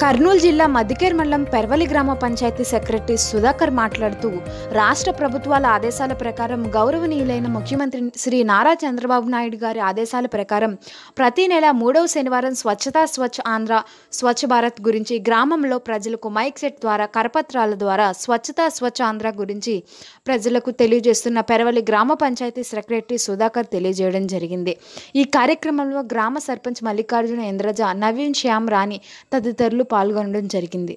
కర్నూలు జిల్లా మద్దికేర్ మండలం పెర్వలి గ్రామ పంచాయతీ సెక్రటరీ సుధాకర్ మాట్లాడుతూ రాష్ట్ర ప్రభుత్వాల ఆదేశాల ప్రకారం గౌరవనీయులైన ముఖ్యమంత్రి శ్రీ నారా చంద్రబాబు నాయుడు గారి ఆదేశాల ప్రకారం ప్రతి నెల 3వ శనివారం స్వచ్ఛతా స్వచ్ఛ ఆంధ్ర స్వచ్ఛ భారత్ గురించి గ్రామంలో ప్రజలకు మైక్ సెట్ ద్వారా కరపత్రాల ద్వారా స్వచ్ఛతా స్వచ్ఛ ఆంధ్ర గురించి ప్రజలకు తెలియజేస్తున్న పెర్వలి గ్రామ పంచాయతీ సెక్రటరీ సుధాకర్ తెలియజేయడం జరిగింది। ఈ కార్యక్రమంలో గ్రామ సర్పంచ్ మల్లికార్జున ఇంద్రజ, నవీన్, శ్యామ్, రాణి తదితరులు పాల్గొనడం జరిగింది।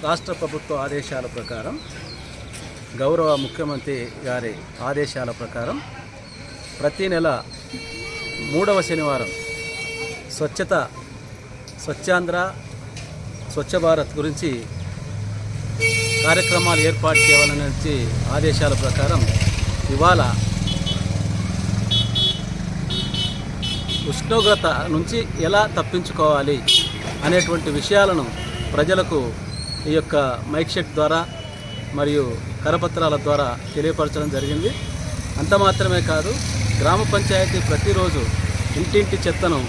రాష్ట్ర ప్రభుత్వ ఆదేశాల ప్రకారం గౌరవ ముఖ్యమంత్రి గారి ఆదేశాల ప్రకారం ప్రతి నెల 3వ శనివారం స్వచ్ఛాంధ్ర స్వచ్ఛ భారత్ గురించి కార్యక్రమాలు ఏర్పాటు చేయాలనే ఆదేశాల ప్రకారం ఇవాళ ఉష్ణోగ్రత నుంచి ఎలా తప్పించుకోవాలి అనేటువంటి విషయాలను ప్రజలకు ఈ యొక్క మైక్ సెట్ ద్వారా మరియు కరపత్రాల ద్వారా తెలియపరచడం జరిగింది। అంత మాత్రమే కాదు, గ్రామ పంచాయతీ ప్రతిరోజు ఇంటింటి చెత్తను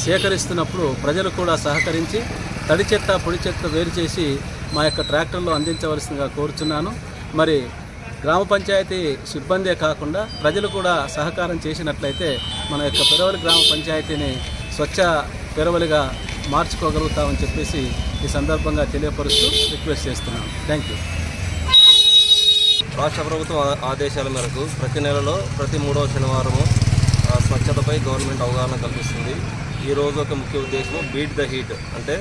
సేకరిస్తున్నప్పుడు ప్రజలు కూడా సహకరించి తడి చెత్త పొడి చెత్త వేరు చేసి మా యొక్క ట్రాక్టర్లో అందించవలసిందిగా కోరుచున్నాను। మరి గ్రామ పంచాయతీ సిబ్బందే కాకుండా ప్రజలు కూడా సహకారం చేసినట్లయితే మన యొక్క పెరవలి గ్రామ పంచాయతీని స్వచ్ఛ పెరవలిగా మార్చుకోగలుగుతామని చెప్పేసి ఈ సందర్భంగా తెలియపరుస్తూ రిక్వెస్ట్ చేస్తున్నాను। Thank you. రాష్ట్ర ప్రభుత్వం ఆదేశాల మేరకు ప్రతి నెలలో ప్రతి 3వ శనివారము స్వచ్ఛతపై గవర్నమెంట్ అవగాహన కల్పిస్తుంది। ఈరోజు ఒక ముఖ్య ఉద్దేశం బీట్ ద హీట్, అంటే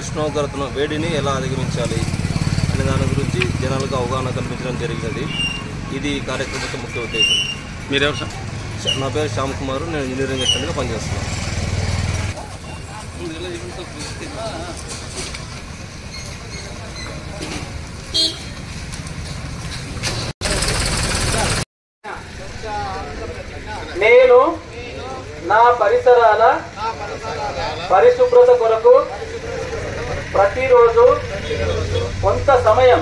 ఉష్ణోగ్రతను వేడిని ఎలా అధిగమించాలి అనే దాని గురించి జనాలకు అవగాహన కల్పించడం జరిగినది। ఇది ఈ కార్యక్రమం యొక్క ముఖ్య ఉద్దేశం। మీరెవరు సార్? నా పేరు శ్యామ్ కుమార్, నేను ఇంజనీరింగ్ అసిస్టెంట్గా పనిచేస్తున్నాను। నేను నా పరిసరాల పరిశుభ్రత కొరకు ప్రతిరోజు కొంత సమయం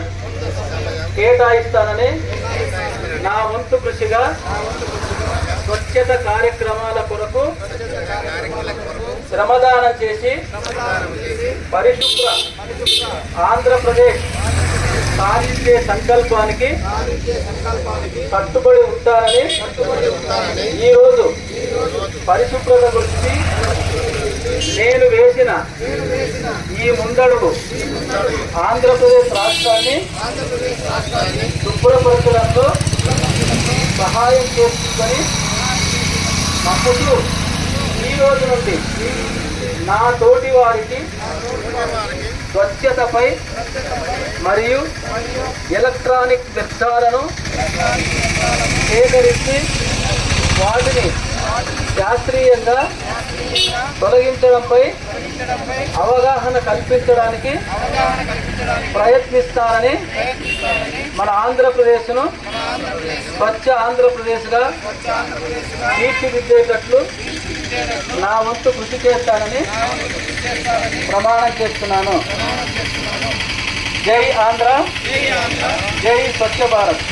కేటాయిస్తానని నా వంతు కృషిగా స్వచ్ఛత కార్యక్రమాల కొరకు శ్రమదానం చేసి పరిశుభ్ర ఆంధ్రప్రదేశ్ సాధించే సంకల్పానికి కట్టుబడి ఉంటానని ఈరోజు పరిశుభ్రత గురించి నేను వేసిన ఈ ముందడుగు ఆంధ్రప్రదేశ్ రాష్ట్రాన్ని శుభ్రపరచడంలో సహాయం చేస్తుందని నమ్ముతూ ఈ రోజు నుండి నా తోటి వారికి స్వచ్ఛతపై మరియు ఎలక్ట్రానిక్ వ్యర్థాలను సేకరించి వాటిని శాస్త్రీయంగా తొలగించడంపై అవగాహన కల్పించడానికి ప్రయత్నిస్తానని మన ఆంధ్రప్రదేశ్ను స్వచ్ఛ ఆంధ్రప్రదేశ్గా తీర్చిదిద్దేటట్లు నా వంతు కృషి చేస్తానని ప్రమాణం చేస్తున్నాను। జై ఆంధ్ర, జై స్వచ్ఛ భారత్।